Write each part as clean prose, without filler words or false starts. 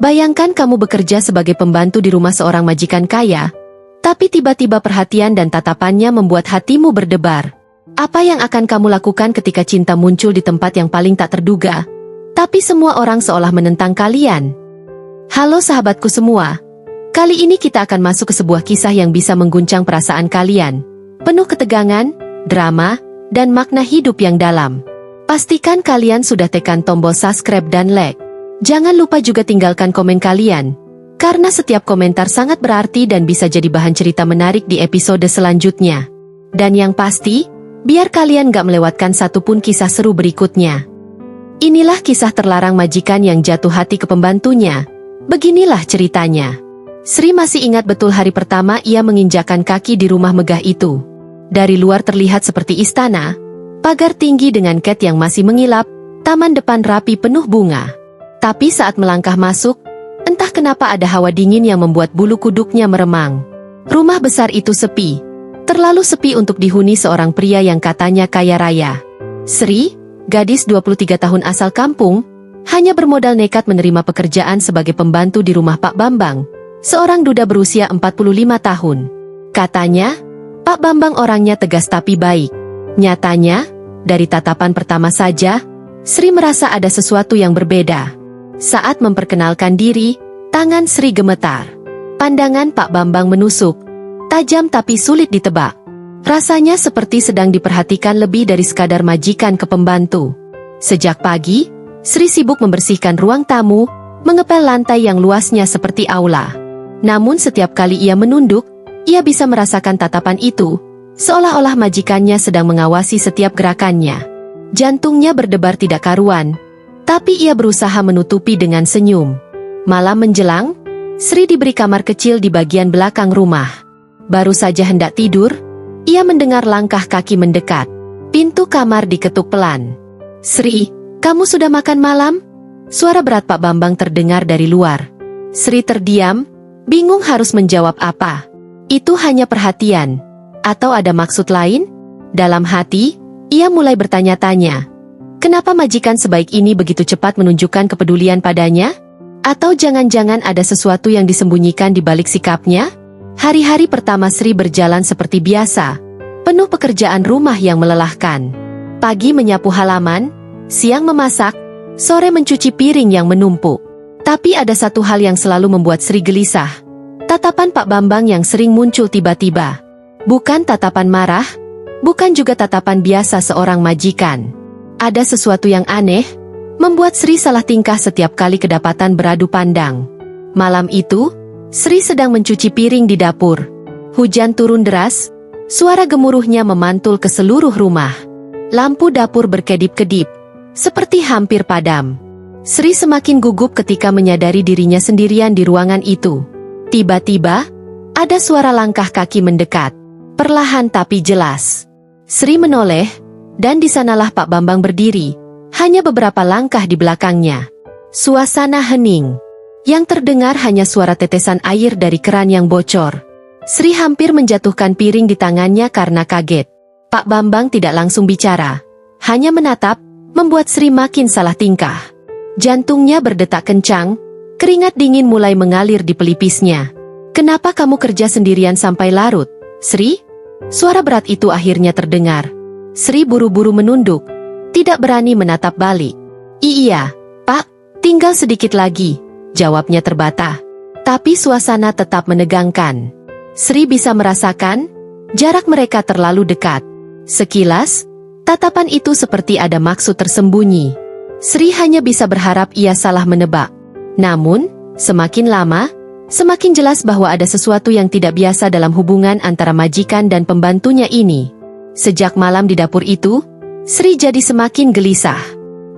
Bayangkan kamu bekerja sebagai pembantu di rumah seorang majikan kaya, tapi tiba-tiba perhatian dan tatapannya membuat hatimu berdebar. Apa yang akan kamu lakukan ketika cinta muncul di tempat yang paling tak terduga, tapi semua orang seolah menentang kalian? Halo sahabatku semua, kali ini kita akan masuk ke sebuah kisah yang bisa mengguncang perasaan kalian, penuh ketegangan, drama, dan makna hidup yang dalam. Pastikan kalian sudah tekan tombol subscribe dan like. Jangan lupa juga tinggalkan komen kalian, karena setiap komentar sangat berarti dan bisa jadi bahan cerita menarik di episode selanjutnya. Dan yang pasti, biar kalian gak melewatkan satupun kisah seru berikutnya. Inilah kisah terlarang majikan yang jatuh hati ke pembantunya. Beginilah ceritanya. Sri masih ingat betul hari pertama ia menginjakan kaki di rumah megah itu. Dari luar terlihat seperti istana, pagar tinggi dengan cat yang masih mengilap, taman depan rapi penuh bunga. Tapi saat melangkah masuk, entah kenapa ada hawa dingin yang membuat bulu kuduknya meremang. Rumah besar itu sepi, terlalu sepi untuk dihuni seorang pria yang katanya kaya raya. Sri, gadis 23 tahun asal kampung, hanya bermodal nekat menerima pekerjaan sebagai pembantu di rumah Pak Bambang, seorang duda berusia 45 tahun. Katanya, Pak Bambang orangnya tegas tapi baik. Nyatanya, dari tatapan pertama saja, Sri merasa ada sesuatu yang berbeda. Saat memperkenalkan diri, tangan Sri gemetar. Pandangan Pak Bambang menusuk, tajam tapi sulit ditebak. Rasanya seperti sedang diperhatikan lebih dari sekadar majikan ke pembantu. Sejak pagi, Sri sibuk membersihkan ruang tamu, mengepel lantai yang luasnya seperti aula. Namun setiap kali ia menunduk, ia bisa merasakan tatapan itu, seolah-olah majikannya sedang mengawasi setiap gerakannya. Jantungnya berdebar tidak karuan, tapi ia berusaha menutupi dengan senyum. Malam menjelang, Sri diberi kamar kecil di bagian belakang rumah. Baru saja hendak tidur, ia mendengar langkah kaki mendekat. Pintu kamar diketuk pelan. "Sri, kamu sudah makan malam?" Suara berat Pak Bambang terdengar dari luar. Sri terdiam, bingung harus menjawab apa. Itu hanya perhatian, atau ada maksud lain? Dalam hati, ia mulai bertanya-tanya. Kenapa majikan sebaik ini begitu cepat menunjukkan kepedulian padanya? Atau jangan-jangan ada sesuatu yang disembunyikan di balik sikapnya? Hari-hari pertama Sri berjalan seperti biasa, penuh pekerjaan rumah yang melelahkan. Pagi menyapu halaman, siang memasak, sore mencuci piring yang menumpuk. Tapi ada satu hal yang selalu membuat Sri gelisah. Tatapan Pak Bambang yang sering muncul tiba-tiba. Bukan tatapan marah, bukan juga tatapan biasa seorang majikan. Ada sesuatu yang aneh, membuat Sri salah tingkah setiap kali kedapatan beradu pandang. Malam itu, Sri sedang mencuci piring di dapur. Hujan turun deras, suara gemuruhnya memantul ke seluruh rumah. Lampu dapur berkedip-kedip, seperti hampir padam. Sri semakin gugup ketika menyadari dirinya sendirian di ruangan itu. Tiba-tiba, ada suara langkah kaki mendekat. Perlahan tapi jelas. Sri menoleh, dan di sanalah Pak Bambang berdiri, hanya beberapa langkah di belakangnya. Suasana hening. Yang terdengar hanya suara tetesan air dari keran yang bocor. Sri hampir menjatuhkan piring di tangannya karena kaget. Pak Bambang tidak langsung bicara, hanya menatap, membuat Sri makin salah tingkah. Jantungnya berdetak kencang, keringat dingin mulai mengalir di pelipisnya. "Kenapa kamu kerja sendirian sampai larut, Sri?" Suara berat itu akhirnya terdengar. Sri buru-buru menunduk, tidak berani menatap balik. "Iya, Pak, tinggal sedikit lagi," jawabnya terbata. Tapi suasana tetap menegangkan. Sri bisa merasakan, jarak mereka terlalu dekat. Sekilas, tatapan itu seperti ada maksud tersembunyi. Sri hanya bisa berharap ia salah menebak. Namun, semakin lama, semakin jelas bahwa ada sesuatu yang tidak biasa dalam hubungan antara majikan dan pembantunya ini. Sejak malam di dapur itu, Sri jadi semakin gelisah.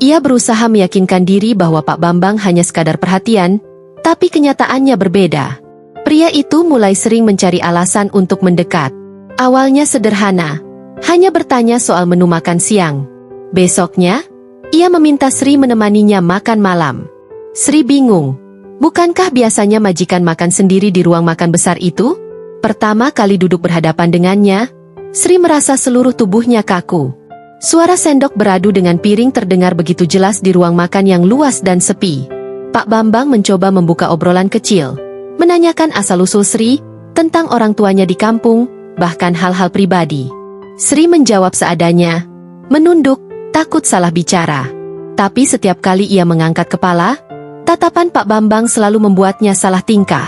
Ia berusaha meyakinkan diri bahwa Pak Bambang hanya sekadar perhatian, tapi kenyataannya berbeda. Pria itu mulai sering mencari alasan untuk mendekat. Awalnya sederhana, hanya bertanya soal menu makan siang. Besoknya, ia meminta Sri menemaninya makan malam. Sri bingung. Bukankah biasanya majikan makan sendiri di ruang makan besar itu? Pertama kali duduk berhadapan dengannya, Sri merasa seluruh tubuhnya kaku. Suara sendok beradu dengan piring terdengar begitu jelas di ruang makan yang luas dan sepi. Pak Bambang mencoba membuka obrolan kecil, menanyakan asal-usul Sri, tentang orang tuanya di kampung, bahkan hal-hal pribadi. Sri menjawab seadanya, menunduk, takut salah bicara. Tapi setiap kali ia mengangkat kepala, tatapan Pak Bambang selalu membuatnya salah tingkah.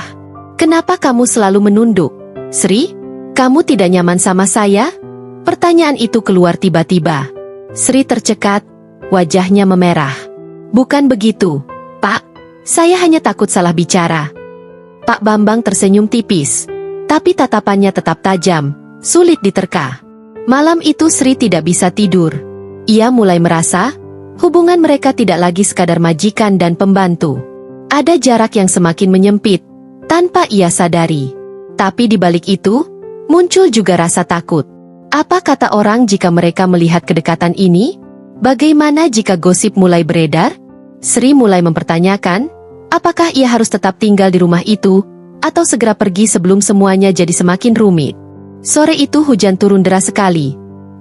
Kenapa kamu selalu menunduk? Sri, kamu tidak nyaman sama saya? Pertanyaan itu keluar tiba-tiba. Sri tercekat, wajahnya memerah. Bukan begitu, Pak. Saya hanya takut salah bicara. Pak Bambang tersenyum tipis, tapi tatapannya tetap tajam, sulit diterka. Malam itu Sri tidak bisa tidur. Ia mulai merasa, hubungan mereka tidak lagi sekadar majikan dan pembantu. Ada jarak yang semakin menyempit, tanpa ia sadari. Tapi di balik itu, muncul juga rasa takut. Apa kata orang jika mereka melihat kedekatan ini? Bagaimana jika gosip mulai beredar? Sri mulai mempertanyakan, apakah ia harus tetap tinggal di rumah itu, atau segera pergi sebelum semuanya jadi semakin rumit. Sore itu hujan turun deras sekali.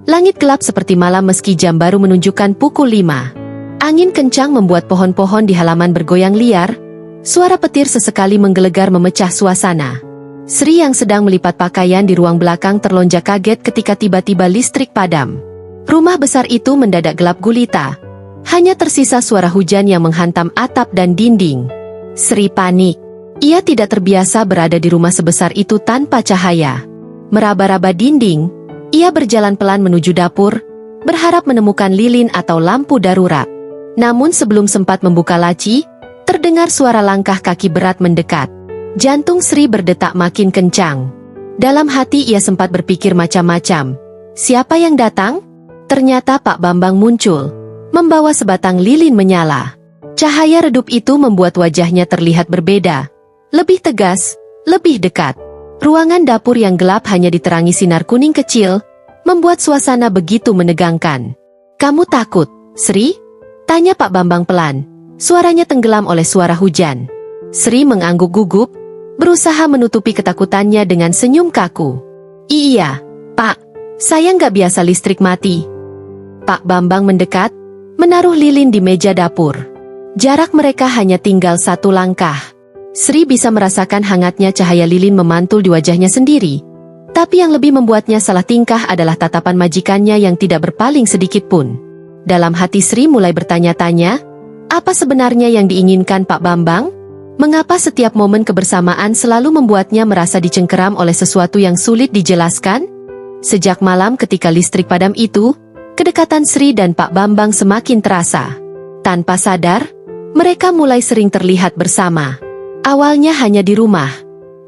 Langit gelap seperti malam meski jam baru menunjukkan pukul 5. Angin kencang membuat pohon-pohon di halaman bergoyang liar. Suara petir sesekali menggelegar memecah suasana. Sri yang sedang melipat pakaian di ruang belakang terlonjak kaget ketika tiba-tiba listrik padam. Rumah besar itu mendadak gelap gulita. Hanya tersisa suara hujan yang menghantam atap dan dinding. Sri panik. Ia tidak terbiasa berada di rumah sebesar itu tanpa cahaya. Meraba-raba dinding, ia berjalan pelan menuju dapur, berharap menemukan lilin atau lampu darurat. Namun sebelum sempat membuka laci, terdengar suara langkah kaki berat mendekat. Jantung Sri berdetak makin kencang. Dalam hati ia sempat berpikir macam-macam. Siapa yang datang? Ternyata Pak Bambang muncul, membawa sebatang lilin menyala. Cahaya redup itu membuat wajahnya terlihat berbeda. Lebih tegas, lebih dekat. Ruangan dapur yang gelap hanya diterangi sinar kuning kecil, membuat suasana begitu menegangkan. Kamu takut, Sri? Tanya Pak Bambang pelan. Suaranya tenggelam oleh suara hujan. Sri mengangguk gugup, berusaha menutupi ketakutannya dengan senyum kaku. Iya, Pak. Saya nggak biasa listrik mati. Pak Bambang mendekat, menaruh lilin di meja dapur. Jarak mereka hanya tinggal 1 langkah. Sri bisa merasakan hangatnya cahaya lilin memantul di wajahnya sendiri. Tapi yang lebih membuatnya salah tingkah adalah tatapan majikannya yang tidak berpaling sedikit pun. Dalam hati Sri mulai bertanya-tanya, apa sebenarnya yang diinginkan Pak Bambang? Mengapa setiap momen kebersamaan selalu membuatnya merasa dicengkeram oleh sesuatu yang sulit dijelaskan? Sejak malam ketika listrik padam itu, kedekatan Sri dan Pak Bambang semakin terasa. Tanpa sadar, mereka mulai sering terlihat bersama. Awalnya hanya di rumah,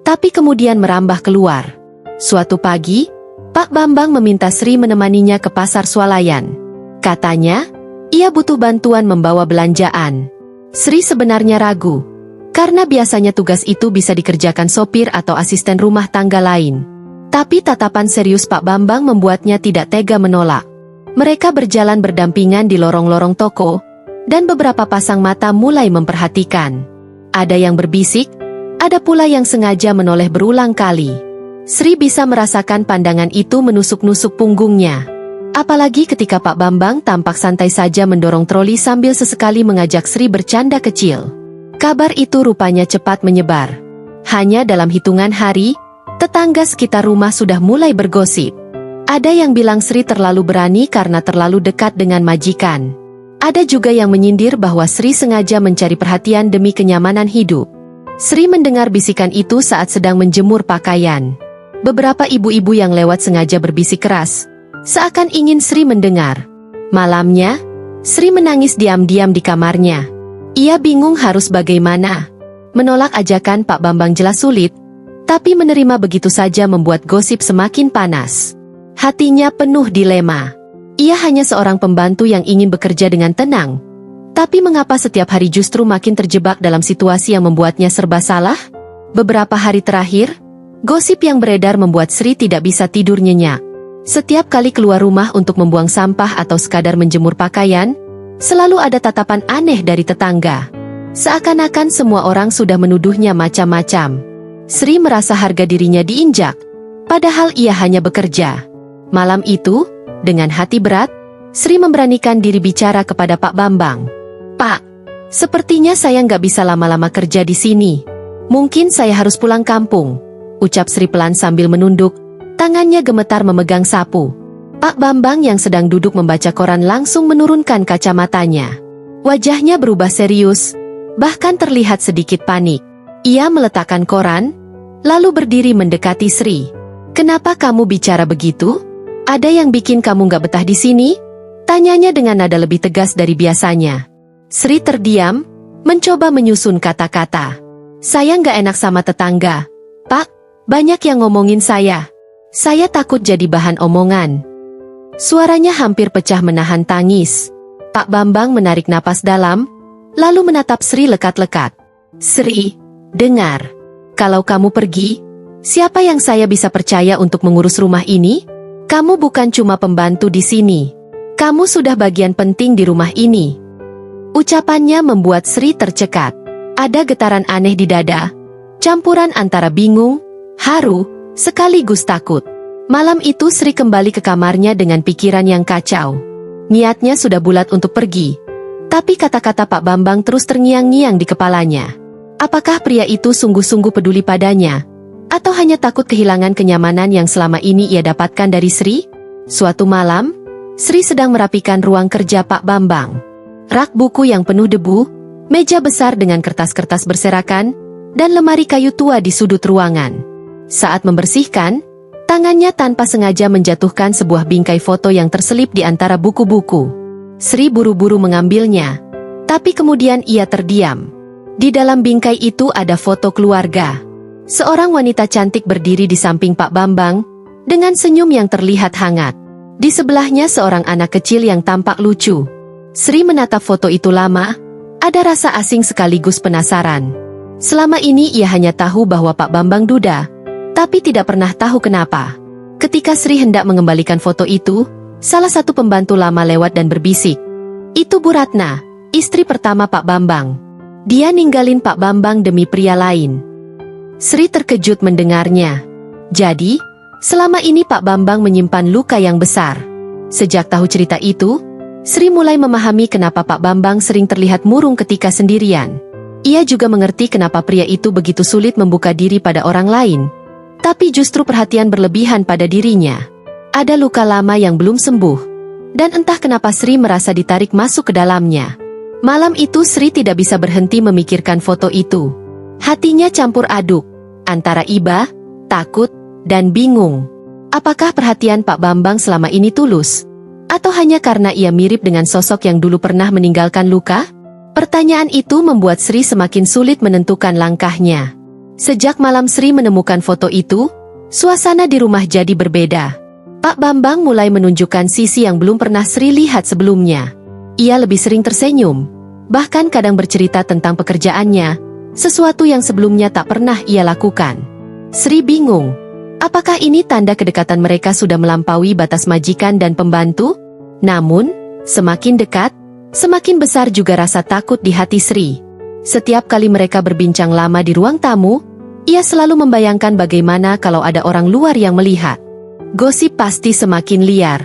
tapi kemudian merambah keluar. Suatu pagi, Pak Bambang meminta Sri menemaninya ke pasar swalayan. Katanya, ia butuh bantuan membawa belanjaan. Sri sebenarnya ragu, karena biasanya tugas itu bisa dikerjakan sopir atau asisten rumah tangga lain. Tapi tatapan serius Pak Bambang membuatnya tidak tega menolak. Mereka berjalan berdampingan di lorong-lorong toko, dan beberapa pasang mata mulai memperhatikan. Ada yang berbisik, ada pula yang sengaja menoleh berulang kali. Sri bisa merasakan pandangan itu menusuk-nusuk punggungnya. Apalagi ketika Pak Bambang tampak santai saja mendorong troli sambil sesekali mengajak Sri bercanda kecil. Kabar itu rupanya cepat menyebar. Hanya dalam hitungan hari, tetangga sekitar rumah sudah mulai bergosip. Ada yang bilang Sri terlalu berani karena terlalu dekat dengan majikan. Ada juga yang menyindir bahwa Sri sengaja mencari perhatian demi kenyamanan hidup. Sri mendengar bisikan itu saat sedang menjemur pakaian. Beberapa ibu-ibu yang lewat sengaja berbisik keras, seakan ingin Sri mendengar. Malamnya, Sri menangis diam-diam di kamarnya. Ia bingung harus bagaimana. Menolak ajakan Pak Bambang jelas sulit, tapi menerima begitu saja membuat gosip semakin panas. Hatinya penuh dilema. Ia hanya seorang pembantu yang ingin bekerja dengan tenang. Tapi mengapa setiap hari justru makin terjebak dalam situasi yang membuatnya serba salah? Beberapa hari terakhir, gosip yang beredar membuat Sri tidak bisa tidur nyenyak. Setiap kali keluar rumah untuk membuang sampah atau sekadar menjemur pakaian, selalu ada tatapan aneh dari tetangga. Seakan-akan semua orang sudah menuduhnya macam-macam. Sri merasa harga dirinya diinjak, padahal ia hanya bekerja. Malam itu, dengan hati berat, Sri memberanikan diri bicara kepada Pak Bambang. Pak, Sepertinya saya nggak bisa lama-lama kerja di sini. Mungkin saya harus pulang kampung, ucap Sri pelan sambil menunduk, tangannya gemetar memegang sapu. Pak Bambang yang sedang duduk membaca koran langsung menurunkan kacamatanya. Wajahnya berubah serius, bahkan terlihat sedikit panik. Ia meletakkan koran, lalu berdiri mendekati Sri. "Kenapa kamu bicara begitu? Ada yang bikin kamu nggak betah di sini?" Tanyanya dengan nada lebih tegas dari biasanya. Sri terdiam, mencoba menyusun kata-kata. "Saya nggak enak sama tetangga, Pak. Banyak yang ngomongin saya. Saya takut jadi bahan omongan." Suaranya hampir pecah menahan tangis. Pak Bambang menarik napas dalam, lalu menatap Sri lekat-lekat. "Sri, dengar. Kalau kamu pergi, siapa yang saya bisa percaya untuk mengurus rumah ini? Kamu bukan cuma pembantu di sini. Kamu sudah bagian penting di rumah ini." Ucapannya membuat Sri tercekat. Ada getaran aneh di dada, campuran antara bingung, haru, sekaligus takut. Malam itu Sri kembali ke kamarnya dengan pikiran yang kacau. Niatnya sudah bulat untuk pergi, tapi kata-kata Pak Bambang terus terngiang-ngiang di kepalanya. Apakah pria itu sungguh-sungguh peduli padanya? Atau hanya takut kehilangan kenyamanan yang selama ini ia dapatkan dari Sri? Suatu malam, Sri sedang merapikan ruang kerja Pak Bambang. Rak buku yang penuh debu, meja besar dengan kertas-kertas berserakan, dan lemari kayu tua di sudut ruangan. Saat membersihkan, tangannya tanpa sengaja menjatuhkan sebuah bingkai foto yang terselip di antara buku-buku. Sri buru-buru mengambilnya, tapi kemudian ia terdiam. Di dalam bingkai itu ada foto keluarga. Seorang wanita cantik berdiri di samping Pak Bambang, dengan senyum yang terlihat hangat. Di sebelahnya seorang anak kecil yang tampak lucu. Sri menatap foto itu lama, ada rasa asing sekaligus penasaran. Selama ini ia hanya tahu bahwa Pak Bambang duda, tapi tidak pernah tahu kenapa. Ketika Sri hendak mengembalikan foto itu, salah satu pembantu lama lewat dan berbisik. "Itu Bu Ratna, istri pertama Pak Bambang. Dia ninggalin Pak Bambang demi pria lain." Sri terkejut mendengarnya. Jadi, selama ini Pak Bambang menyimpan luka yang besar. Sejak tahu cerita itu, Sri mulai memahami kenapa Pak Bambang sering terlihat murung ketika sendirian. Ia juga mengerti kenapa pria itu begitu sulit membuka diri pada orang lain, tapi justru perhatian berlebihan pada dirinya. Ada luka lama yang belum sembuh, dan entah kenapa Sri merasa ditarik masuk ke dalamnya. Malam itu Sri tidak bisa berhenti memikirkan foto itu. Hatinya campur aduk, antara iba, takut, dan bingung. Apakah perhatian Pak Bambang selama ini tulus? Atau hanya karena ia mirip dengan sosok yang dulu pernah meninggalkan luka? Pertanyaan itu membuat Sri semakin sulit menentukan langkahnya. Sejak malam Sri menemukan foto itu, suasana di rumah jadi berbeda. Pak Bambang mulai menunjukkan sisi yang belum pernah Sri lihat sebelumnya. Ia lebih sering tersenyum, bahkan kadang bercerita tentang pekerjaannya, sesuatu yang sebelumnya tak pernah ia lakukan. Sri bingung. Apakah ini tanda kedekatan mereka sudah melampaui batas majikan dan pembantu? Namun, semakin dekat, semakin besar juga rasa takut di hati Sri. Setiap kali mereka berbincang lama di ruang tamu, ia selalu membayangkan bagaimana kalau ada orang luar yang melihat. Gosip pasti semakin liar.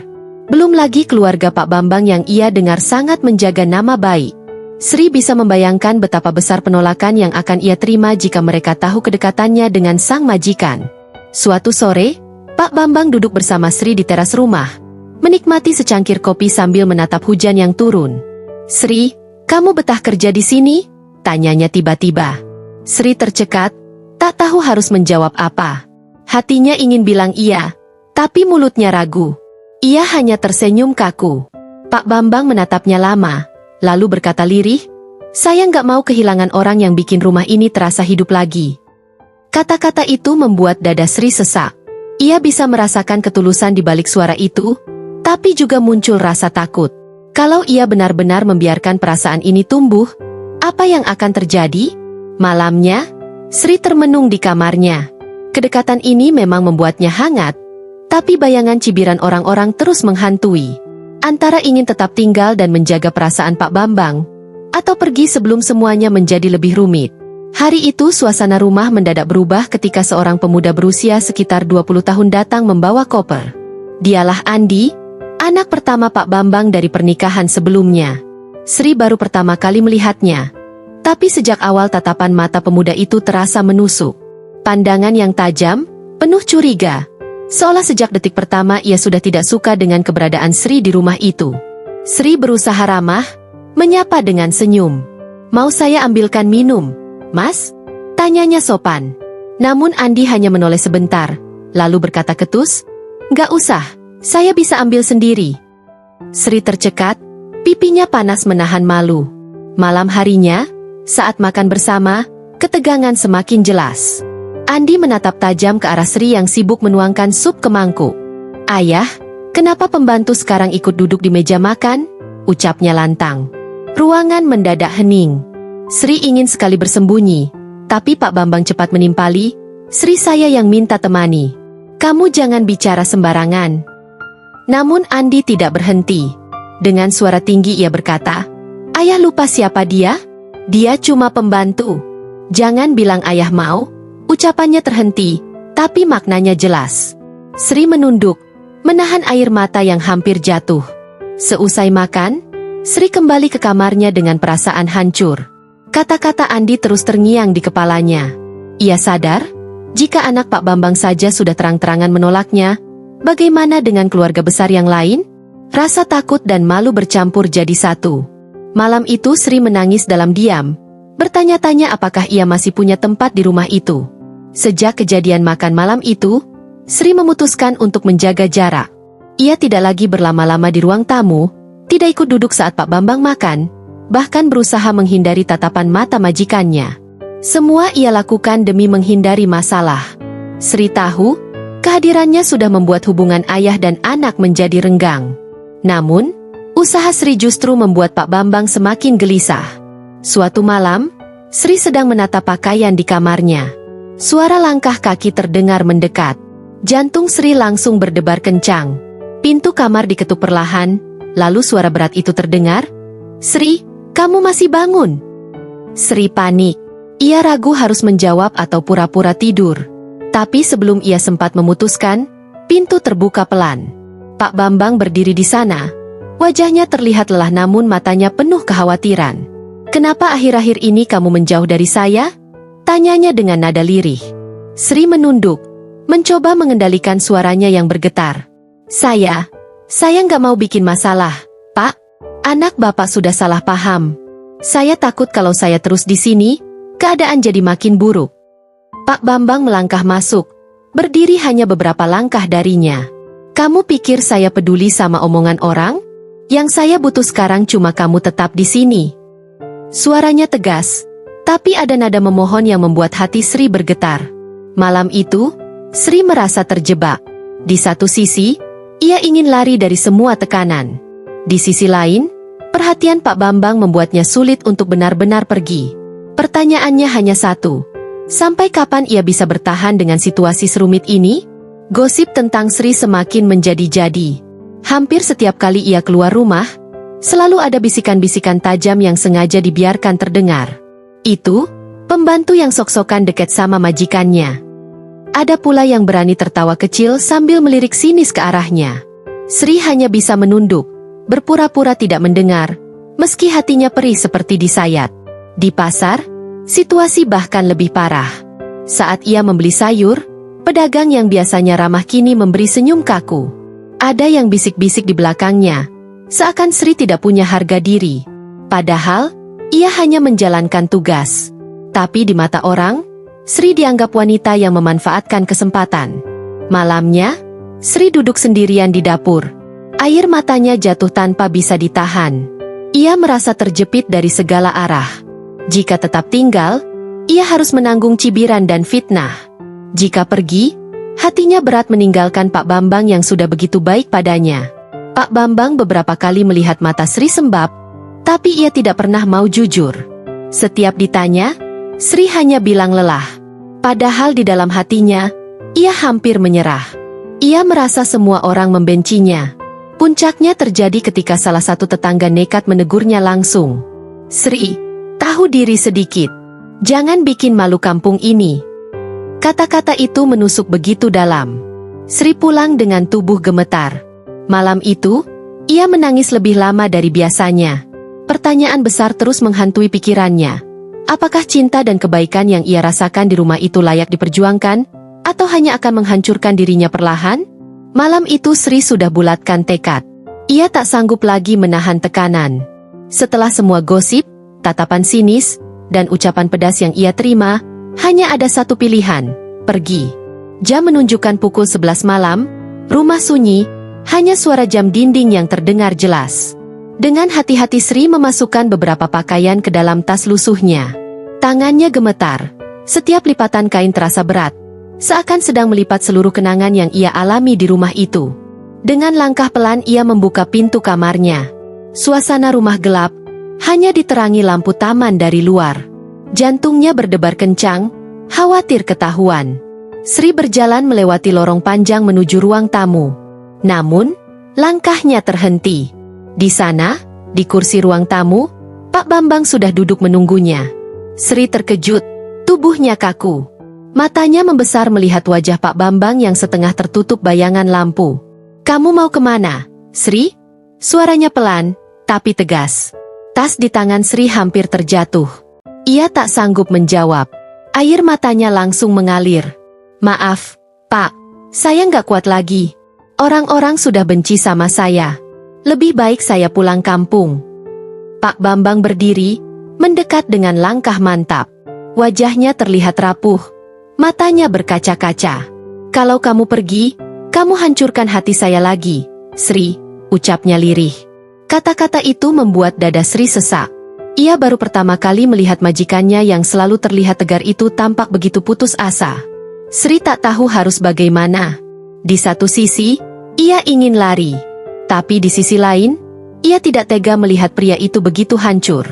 Belum lagi keluarga Pak Bambang yang ia dengar sangat menjaga nama baik. Sri bisa membayangkan betapa besar penolakan yang akan ia terima jika mereka tahu kedekatannya dengan sang majikan. Suatu sore, Pak Bambang duduk bersama Sri di teras rumah, menikmati secangkir kopi sambil menatap hujan yang turun. "Sri, kamu betah kerja di sini?" tanyanya tiba-tiba. Sri tercekat, tak tahu harus menjawab apa. Hatinya ingin bilang iya, tapi mulutnya ragu. Ia hanya tersenyum kaku. Pak Bambang menatapnya lama, lalu berkata lirih, "Saya nggak mau kehilangan orang yang bikin rumah ini terasa hidup lagi." Kata-kata itu membuat dada Sri sesak. Ia bisa merasakan ketulusan di balik suara itu, tapi juga muncul rasa takut. Kalau ia benar-benar membiarkan perasaan ini tumbuh, apa yang akan terjadi? Malamnya, Sri termenung di kamarnya. Kedekatan ini memang membuatnya hangat, tapi bayangan cibiran orang-orang terus menghantui. Antara ingin tetap tinggal dan menjaga perasaan Pak Bambang, atau pergi sebelum semuanya menjadi lebih rumit. Hari itu suasana rumah mendadak berubah ketika seorang pemuda berusia sekitar 20 tahun datang membawa koper. Dialah Andi, anak pertama Pak Bambang dari pernikahan sebelumnya. Sri baru pertama kali melihatnya. Tapi sejak awal tatapan mata pemuda itu terasa menusuk. Pandangan yang tajam, penuh curiga. Seolah sejak detik pertama ia sudah tidak suka dengan keberadaan Sri di rumah itu. Sri berusaha ramah, menyapa dengan senyum. "Mau saya ambilkan minum, Mas?" tanyanya sopan. Namun Andi hanya menoleh sebentar, lalu berkata ketus, "Nggak usah, saya bisa ambil sendiri." Sri tercekat, pipinya panas menahan malu. Malam harinya, saat makan bersama, ketegangan semakin jelas. Andi menatap tajam ke arah Sri yang sibuk menuangkan sup ke mangkuk. "Ayah, kenapa pembantu sekarang ikut duduk di meja makan?" ucapnya lantang. Ruangan mendadak hening. Sri ingin sekali bersembunyi, tapi Pak Bambang cepat menimpali, "Sri, saya yang minta temani. Kamu jangan bicara sembarangan." Namun Andi tidak berhenti. Dengan suara tinggi ia berkata, "Ayah lupa siapa dia? Dia cuma pembantu. Jangan bilang ayah mau." Ucapannya terhenti, tapi maknanya jelas. Sri menunduk, menahan air mata yang hampir jatuh. Seusai makan, Sri kembali ke kamarnya dengan perasaan hancur. Kata-kata Andi terus terngiang di kepalanya. Ia sadar, jika anak Pak Bambang saja sudah terang-terangan menolaknya, bagaimana dengan keluarga besar yang lain? Rasa takut dan malu bercampur jadi satu. Malam itu Sri menangis dalam diam, bertanya-tanya apakah ia masih punya tempat di rumah itu. Sejak kejadian makan malam itu, Sri memutuskan untuk menjaga jarak. Ia tidak lagi berlama-lama di ruang tamu, tidak ikut duduk saat Pak Bambang makan, bahkan berusaha menghindari tatapan mata majikannya. Semua ia lakukan demi menghindari masalah. Sri tahu, kehadirannya sudah membuat hubungan ayah dan anak menjadi renggang. Namun, usaha Sri justru membuat Pak Bambang semakin gelisah. Suatu malam, Sri sedang menata pakaian di kamarnya. Suara langkah kaki terdengar mendekat. Jantung Sri langsung berdebar kencang. Pintu kamar diketuk perlahan, lalu suara berat itu terdengar. "Sri, kamu masih bangun?" Sri panik. Ia ragu harus menjawab atau pura-pura tidur. Tapi sebelum ia sempat memutuskan, pintu terbuka pelan. Pak Bambang berdiri di sana. Wajahnya terlihat lelah namun matanya penuh kekhawatiran. "Kenapa akhir-akhir ini kamu menjauh dari saya?" tanyanya dengan nada lirih. Sri menunduk, mencoba mengendalikan suaranya yang bergetar. Saya nggak mau bikin masalah, Pak. Anak Bapak sudah salah paham. Saya takut kalau saya terus di sini, keadaan jadi makin buruk." Pak Bambang melangkah masuk, berdiri hanya beberapa langkah darinya. "Kamu pikir saya peduli sama omongan orang? Yang saya butuh sekarang cuma kamu tetap di sini." Suaranya tegas, tapi ada nada memohon yang membuat hati Sri bergetar. Malam itu, Sri merasa terjebak. Di satu sisi, ia ingin lari dari semua tekanan. Di sisi lain, perhatian Pak Bambang membuatnya sulit untuk benar-benar pergi. Pertanyaannya hanya satu, sampai kapan ia bisa bertahan dengan situasi serumit ini? Gosip tentang Sri semakin menjadi-jadi. Hampir setiap kali ia keluar rumah, selalu ada bisikan-bisikan tajam yang sengaja dibiarkan terdengar. Itu, pembantu yang sok-sokan dekat sama majikannya. Ada pula yang berani tertawa kecil sambil melirik sinis ke arahnya. Sri hanya bisa menunduk, berpura-pura tidak mendengar, meski hatinya perih seperti disayat. Di pasar, situasi bahkan lebih parah. Saat ia membeli sayur, pedagang yang biasanya ramah kini memberi senyum kaku. Ada yang bisik-bisik di belakangnya, seakan Sri tidak punya harga diri. Padahal, ia hanya menjalankan tugas. Tapi di mata orang, Sri dianggap wanita yang memanfaatkan kesempatan. Malamnya, Sri duduk sendirian di dapur. Air matanya jatuh tanpa bisa ditahan. Ia merasa terjepit dari segala arah. Jika tetap tinggal, ia harus menanggung cibiran dan fitnah. Jika pergi, hatinya berat meninggalkan Pak Bambang yang sudah begitu baik padanya. Pak Bambang beberapa kali melihat mata Sri sembab, tapi ia tidak pernah mau jujur. Setiap ditanya, Sri hanya bilang lelah. Padahal di dalam hatinya, ia hampir menyerah. Ia merasa semua orang membencinya. Puncaknya terjadi ketika salah satu tetangga nekat menegurnya langsung. "Sri, tahu diri sedikit. Jangan bikin malu kampung ini." Kata-kata itu menusuk begitu dalam. Sri pulang dengan tubuh gemetar. Malam itu, ia menangis lebih lama dari biasanya. Pertanyaan besar terus menghantui pikirannya. Apakah cinta dan kebaikan yang ia rasakan di rumah itu layak diperjuangkan, atau hanya akan menghancurkan dirinya perlahan? Malam itu Sri sudah bulatkan tekad. Ia tak sanggup lagi menahan tekanan. Setelah semua gosip, tatapan sinis, dan ucapan pedas yang ia terima, hanya ada satu pilihan, pergi. Jam menunjukkan pukul 11 malam, rumah sunyi, hanya suara jam dinding yang terdengar jelas. Dengan hati-hati Sri memasukkan beberapa pakaian ke dalam tas lusuhnya. Tangannya gemetar, setiap lipatan kain terasa berat, seakan sedang melipat seluruh kenangan yang ia alami di rumah itu. Dengan langkah pelan ia membuka pintu kamarnya. Suasana rumah gelap, hanya diterangi lampu taman dari luar. Jantungnya berdebar kencang, khawatir ketahuan. Sri berjalan melewati lorong panjang menuju ruang tamu. Namun, langkahnya terhenti. Di sana, di kursi ruang tamu, Pak Bambang sudah duduk menunggunya. Sri terkejut, tubuhnya kaku. Matanya membesar melihat wajah Pak Bambang yang setengah tertutup bayangan lampu. "Kamu mau kemana, Sri?" Suaranya pelan, tapi tegas. Tas di tangan Sri hampir terjatuh. Ia tak sanggup menjawab. Air matanya langsung mengalir. "Maaf, Pak. Saya nggak kuat lagi. Orang-orang sudah benci sama saya. Lebih baik saya pulang kampung." Pak Bambang berdiri, mendekat dengan langkah mantap. Wajahnya terlihat rapuh. Matanya berkaca-kaca. "Kalau kamu pergi, kamu hancurkan hati saya lagi, Sri," ucapnya lirih. Kata-kata itu membuat dada Sri sesak. Ia baru pertama kali melihat majikannya yang selalu terlihat tegar itu tampak begitu putus asa. Sri tak tahu harus bagaimana. Di satu sisi, ia ingin lari. Tapi di sisi lain, ia tidak tega melihat pria itu begitu hancur.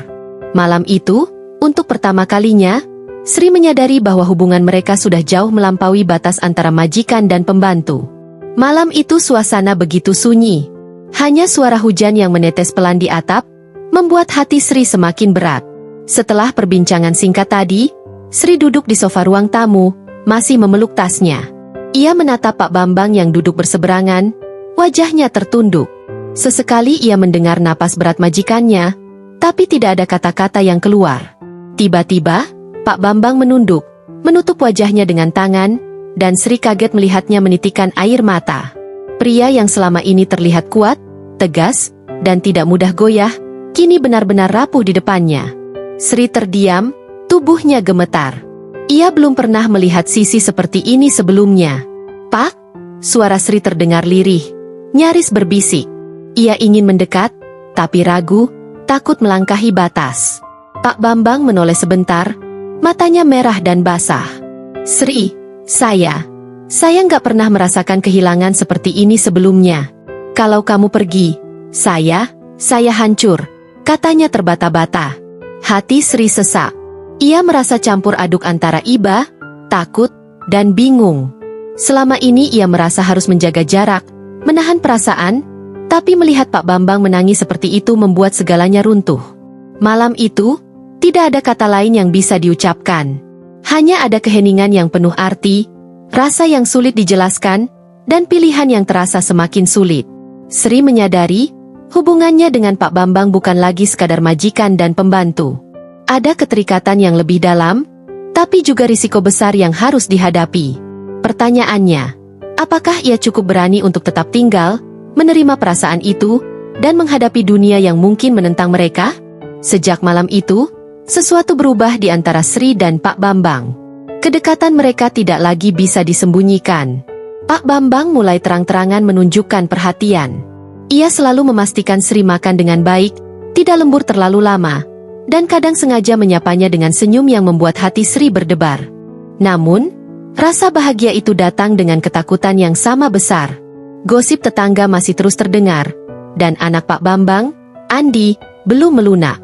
Malam itu, untuk pertama kalinya, Sri menyadari bahwa hubungan mereka sudah jauh melampaui batas antara majikan dan pembantu. Malam itu suasana begitu sunyi. Hanya suara hujan yang menetes pelan di atap, membuat hati Sri semakin berat. Setelah perbincangan singkat tadi, Sri duduk di sofa ruang tamu, masih memeluk tasnya. Ia menatap Pak Bambang yang duduk berseberangan, wajahnya tertunduk. Sesekali ia mendengar napas berat majikannya, tapi tidak ada kata-kata yang keluar. Tiba-tiba, Pak Bambang menunduk, menutup wajahnya dengan tangan, dan Sri kaget melihatnya menitikkan air mata. Pria yang selama ini terlihat kuat, tegas, dan tidak mudah goyah, kini benar-benar rapuh di depannya. Sri terdiam, tubuhnya gemetar. Ia belum pernah melihat sisi seperti ini sebelumnya. "Pak?" Suara Sri terdengar lirih, nyaris berbisik. Ia ingin mendekat, tapi ragu, takut melangkahi batas. Pak Bambang menoleh sebentar, matanya merah dan basah. "Sri, saya nggak pernah merasakan kehilangan seperti ini sebelumnya. Kalau kamu pergi, saya hancur," katanya terbata-bata. Hati Sri sesak. Ia merasa campur aduk antara iba, takut, dan bingung. Selama ini ia merasa harus menjaga jarak, menahan perasaan, tapi melihat Pak Bambang menangis seperti itu membuat segalanya runtuh. Malam itu, tidak ada kata lain yang bisa diucapkan. Hanya ada keheningan yang penuh arti, rasa yang sulit dijelaskan, dan pilihan yang terasa semakin sulit. Sri menyadari, hubungannya dengan Pak Bambang bukan lagi sekadar majikan dan pembantu. Ada keterikatan yang lebih dalam, tapi juga risiko besar yang harus dihadapi. Pertanyaannya, apakah ia cukup berani untuk tetap tinggal, menerima perasaan itu, dan menghadapi dunia yang mungkin menentang mereka? Sejak malam itu, sesuatu berubah di antara Sri dan Pak Bambang. Kedekatan mereka tidak lagi bisa disembunyikan. Pak Bambang mulai terang-terangan menunjukkan perhatian. Ia selalu memastikan Sri makan dengan baik, tidak lembur terlalu lama, dan kadang sengaja menyapanya dengan senyum yang membuat hati Sri berdebar. Namun, rasa bahagia itu datang dengan ketakutan yang sama besar. Gosip tetangga masih terus terdengar, dan anak Pak Bambang, Andi, belum melunak.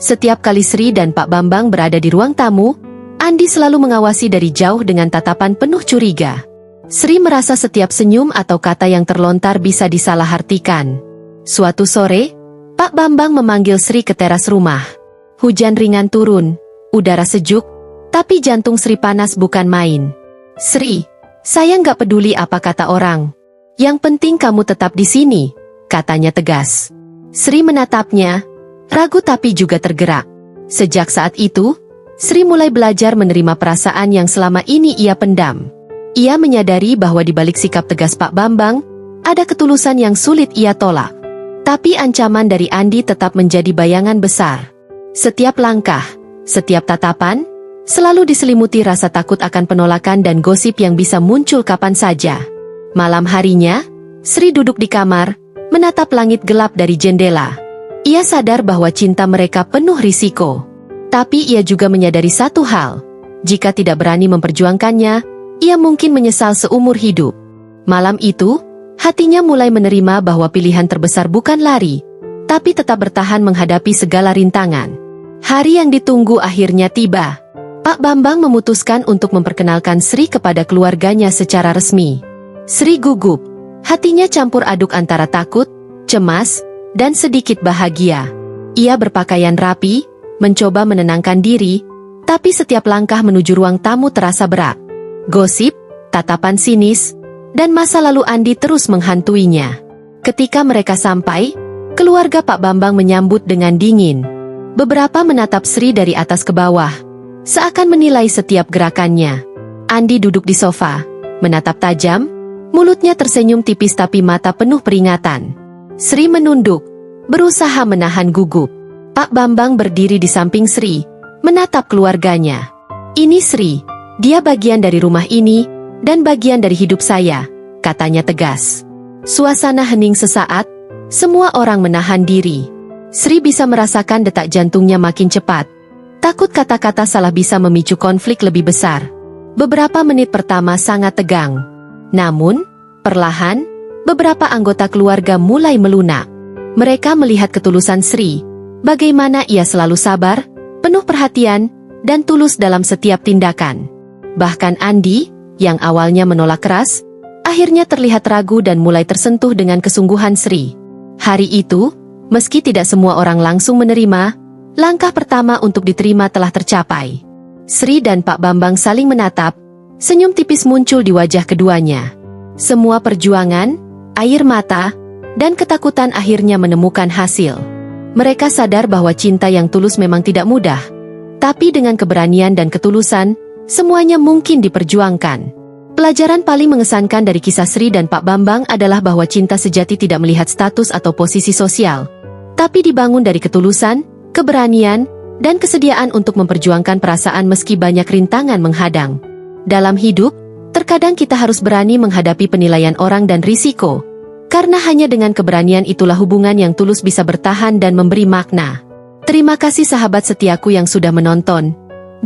Setiap kali Sri dan Pak Bambang berada di ruang tamu, Andi selalu mengawasi dari jauh dengan tatapan penuh curiga. Sri merasa setiap senyum atau kata yang terlontar bisa disalahartikan. Suatu sore, Pak Bambang memanggil Sri ke teras rumah. Hujan ringan turun, udara sejuk, tapi jantung Sri panas bukan main. "Sri, saya nggak peduli apa kata orang. Yang penting kamu tetap di sini," katanya tegas. Sri menatapnya, ragu tapi juga tergerak. Sejak saat itu, Sri mulai belajar menerima perasaan yang selama ini ia pendam. Ia menyadari bahwa di balik sikap tegas Pak Bambang, ada ketulusan yang sulit ia tolak. Tapi ancaman dari Andi tetap menjadi bayangan besar. Setiap langkah, setiap tatapan, selalu diselimuti rasa takut akan penolakan dan gosip yang bisa muncul kapan saja. Malam harinya, Sri duduk di kamar, menatap langit gelap dari jendela. Ia sadar bahwa cinta mereka penuh risiko. Tapi ia juga menyadari satu hal, jika tidak berani memperjuangkannya, ia mungkin menyesal seumur hidup. Malam itu, hatinya mulai menerima bahwa pilihan terbesar bukan lari, tapi tetap bertahan menghadapi segala rintangan. Hari yang ditunggu akhirnya tiba. Pak Bambang memutuskan untuk memperkenalkan Sri kepada keluarganya secara resmi. Sri gugup, hatinya campur aduk antara takut, cemas, dan sedikit bahagia. Ia berpakaian rapi, mencoba menenangkan diri, tapi setiap langkah menuju ruang tamu terasa berat. Gosip, tatapan sinis, dan masa lalu Andi terus menghantuinya. Ketika mereka sampai, keluarga Pak Bambang menyambut dengan dingin. Beberapa menatap Sri dari atas ke bawah, seakan menilai setiap gerakannya. Andi duduk di sofa, menatap tajam, mulutnya tersenyum tipis tapi mata penuh peringatan. Sri menunduk, berusaha menahan gugup. Pak Bambang berdiri di samping Sri, menatap keluarganya. Ini Sri, dia bagian dari rumah ini, dan bagian dari hidup saya, katanya tegas. Suasana hening sesaat, semua orang menahan diri. Sri bisa merasakan detak jantungnya makin cepat. Takut kata-kata salah bisa memicu konflik lebih besar. Beberapa menit pertama sangat tegang. Namun, perlahan, beberapa anggota keluarga mulai melunak. Mereka melihat ketulusan Sri, bagaimana ia selalu sabar, penuh perhatian, dan tulus dalam setiap tindakan. Bahkan Andi, yang awalnya menolak keras, akhirnya terlihat ragu dan mulai tersentuh dengan kesungguhan Sri. Hari itu, meski tidak semua orang langsung menerima, langkah pertama untuk diterima telah tercapai. Sri dan Pak Bambang saling menatap, senyum tipis muncul di wajah keduanya. Semua perjuangan, air mata, dan ketakutan akhirnya menemukan hasil. Mereka sadar bahwa cinta yang tulus memang tidak mudah, tapi dengan keberanian dan ketulusan, semuanya mungkin diperjuangkan. Pelajaran paling mengesankan dari kisah Sri dan Pak Bambang adalah bahwa cinta sejati tidak melihat status atau posisi sosial, tapi dibangun dari ketulusan, keberanian, dan kesediaan untuk memperjuangkan perasaan meski banyak rintangan menghadang. Dalam hidup, terkadang kita harus berani menghadapi penilaian orang dan risiko, karena hanya dengan keberanian itulah hubungan yang tulus bisa bertahan dan memberi makna. Terima kasih sahabat setiaku yang sudah menonton.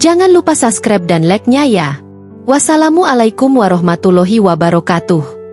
Jangan lupa subscribe dan like-nya ya. Wassalamualaikum warahmatullahi wabarakatuh.